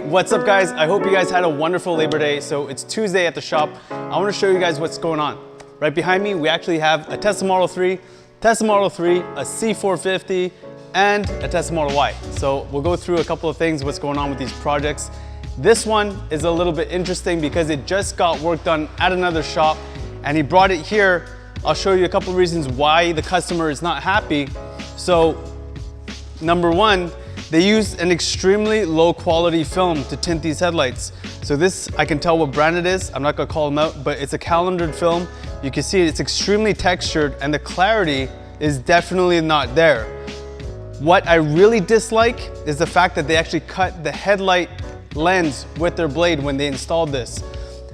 What's up guys? I hope you guys had a wonderful Labor Day. So it's Tuesday at the shop. I want to show you guys what's going on. Right behind me, we actually have a Tesla Model 3, a C450, and a Tesla Model Y. So we'll go through a couple of things, what's going on with these projects. This one is a little bit interesting because it just got work done at another shop and he brought it here. I'll show you a couple of reasons why the customer is not happy. So number one, they use an extremely low quality film to tint these headlights. So this, I can tell what brand it is. I'm not gonna call them out, but it's a calendared film. You can see it's extremely textured and the clarity is definitely not there. What I really dislike is the fact that they actually cut the headlight lens with their blade when they installed this.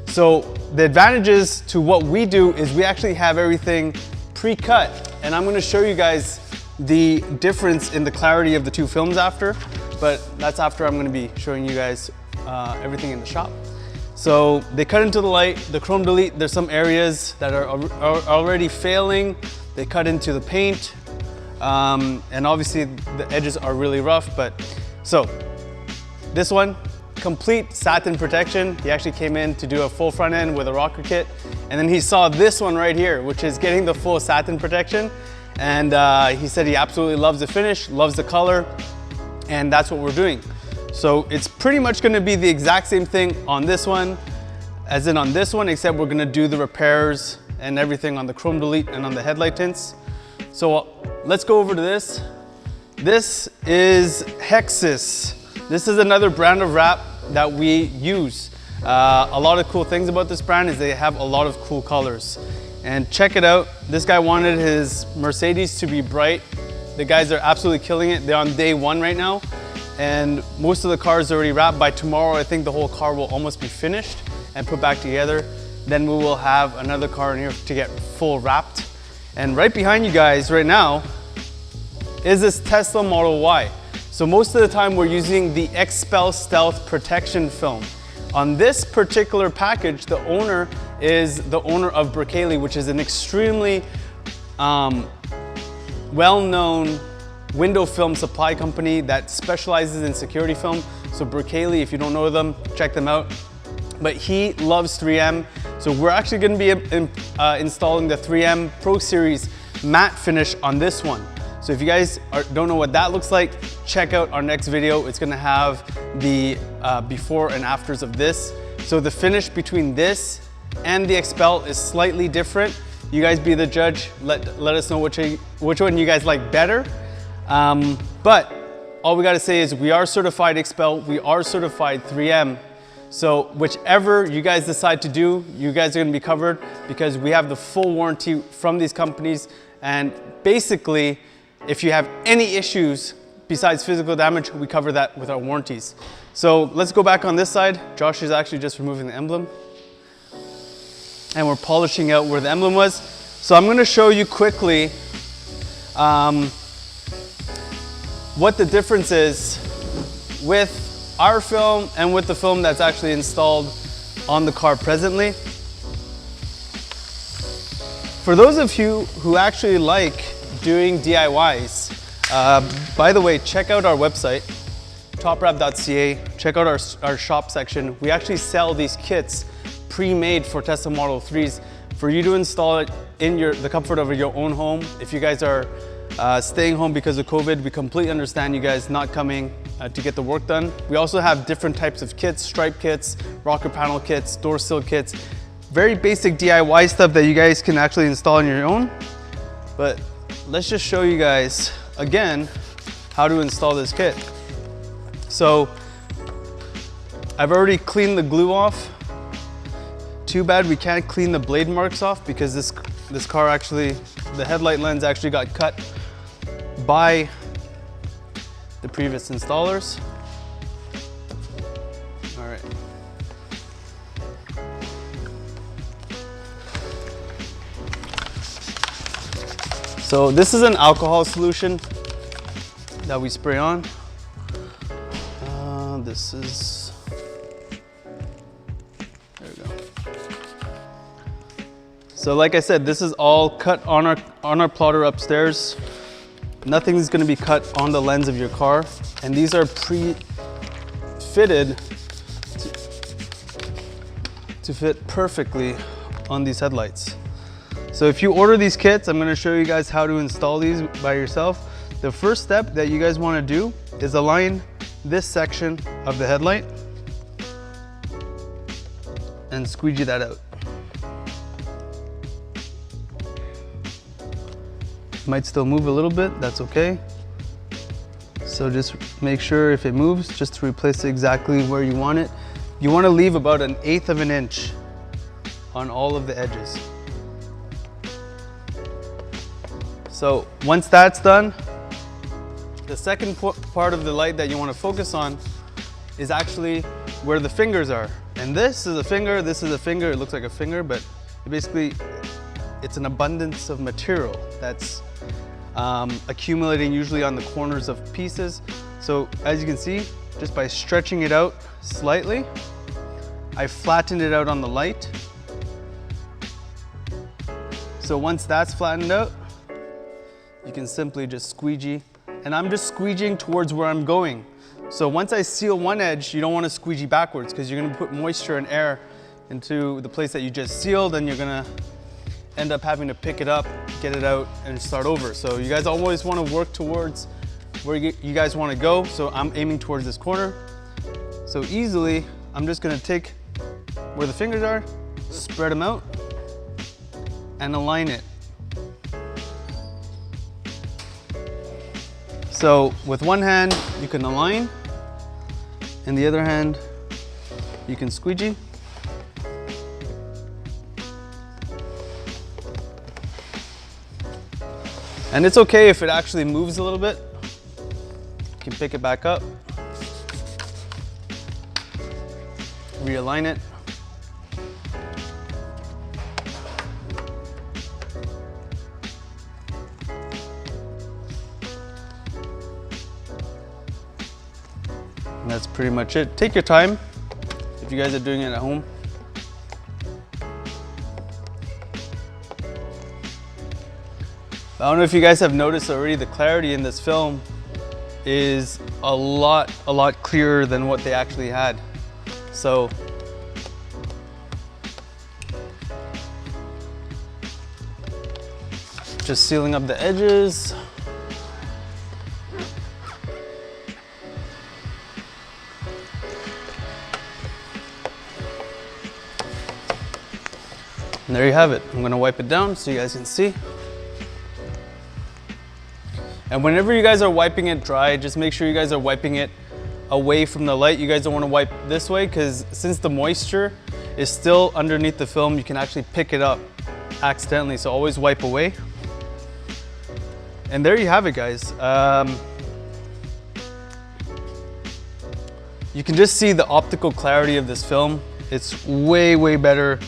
So the advantages to what we do is we actually have everything pre-cut, and I'm gonna show you guys the difference in the clarity of the two films after, but that's after I'm gonna be showing you guys everything in the shop. So they cut into the light, the chrome delete, there's some areas that are already failing. They cut into the paint, and obviously the edges are really rough, but so this one, complete satin protection. He actually came in to do a full front end with a rocker kit, and then he saw this one right here, which is getting the full satin protection. And he said he absolutely loves the finish, loves the color, and that's what we're doing. So it's pretty much gonna be the exact same thing on this one as in on this one, except we're gonna do the repairs and everything on the chrome delete and on the headlight tints. So let's go over to this. This is Hexus. This is another brand of wrap that we use. A lot of cool things about this brand is they have a lot of cool colors. And check it out, this guy wanted his Mercedes to be bright. The guys are absolutely killing it. They're on day one right now. And most of the cars are already wrapped. By tomorrow, I think the whole car will almost be finished and put back together. Then we will have another car in here to get full wrapped. And right behind you guys right now is this Tesla Model Y. So most of the time we're using the XPEL Stealth Protection Film. On this particular package, the owner is the owner of Berkeley, which is an extremely well-known window film supply company that specializes in security film. So Berkeley, if you don't know them, check them out. But he loves 3M. So we're actually gonna be installing the 3M Pro Series matte finish on this one. So if you guys don't know what that looks like, check out our next video. It's gonna have the before and afters of this. So the finish between this and the XPEL is slightly different. You guys be the judge. Let us know which one you guys like better. But all we gotta say is we are certified XPEL, we are certified 3M. So whichever you guys decide to do, you guys are gonna be covered because we have the full warranty from these companies. And basically, if you have any issues besides physical damage, we cover that with our warranties. So let's go back on this side. Josh is actually just removing the emblem. And we're polishing out where the emblem was. So I'm gonna show you quickly what the difference is with our film and with the film that's actually installed on the car presently. For those of you who actually like doing DIYs, by the way, check out our website, topwrap.ca. Check out our shop section. We actually sell these kits pre-made for Tesla Model 3s for you to install it in the comfort of your own home. If you guys are staying home because of COVID, we completely understand you guys not coming to get the work done. We also have different types of kits, stripe kits, rocker panel kits, door sill kits, very basic DIY stuff that you guys can actually install on your own. But let's just show you guys again how to install this kit. So I've already cleaned the glue off. Too bad we can't clean the blade marks off because this car actually, the headlight lens actually got cut by the previous installers. All right. So this is an alcohol solution that we spray on. This is, there we go. So like I said, this is all cut on our plotter upstairs. Nothing's gonna be cut on the lens of your car. And these are pre-fitted to fit perfectly on these headlights. So if you order these kits, I'm gonna show you guys how to install these by yourself. The first step that you guys wanna do is align this section of the headlight and squeegee that out. Might still move a little bit, that's okay. So just make sure if it moves, just to replace it exactly where you want it. You want to leave about 1/8 of an inch on all of the edges. So once that's done, the second part of the light that you want to focus on is actually where the fingers are. And this is a finger, this is a finger. It looks like a finger, but basically it's an abundance of material that's accumulating usually on the corners of pieces. So as you can see, just by stretching it out slightly, I flattened it out on the light. So once that's flattened out, you can simply just squeegee, and I'm just squeegeeing towards where I'm going. So once I seal one edge, you don't want to squeegee backwards because you're going to put moisture and air into the place that you just sealed, and you're going to end up having to pick it up, get it out, and start over. So you guys always want to work towards where you guys want to go. So I'm aiming towards this corner. So easily, I'm just going to take where the fingers are, spread them out, and align it. So with one hand, you can align, and the other hand, you can squeegee. And it's okay if it actually moves a little bit. You can pick it back up, realign it. And that's pretty much it. Take your time if you guys are doing it at home. I don't know if you guys have noticed already, the clarity in this film is a lot clearer than what they actually had. So just sealing up the edges. And there you have it. I'm gonna wipe it down so you guys can see. And whenever you guys are wiping it dry, just make sure you guys are wiping it away from the light. You guys don't want to wipe this way because since the moisture is still underneath the film, you can actually pick it up accidentally. So always wipe away. And there you have it, guys. You can just see the optical clarity of this film. It's way better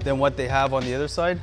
than what they have on the other side.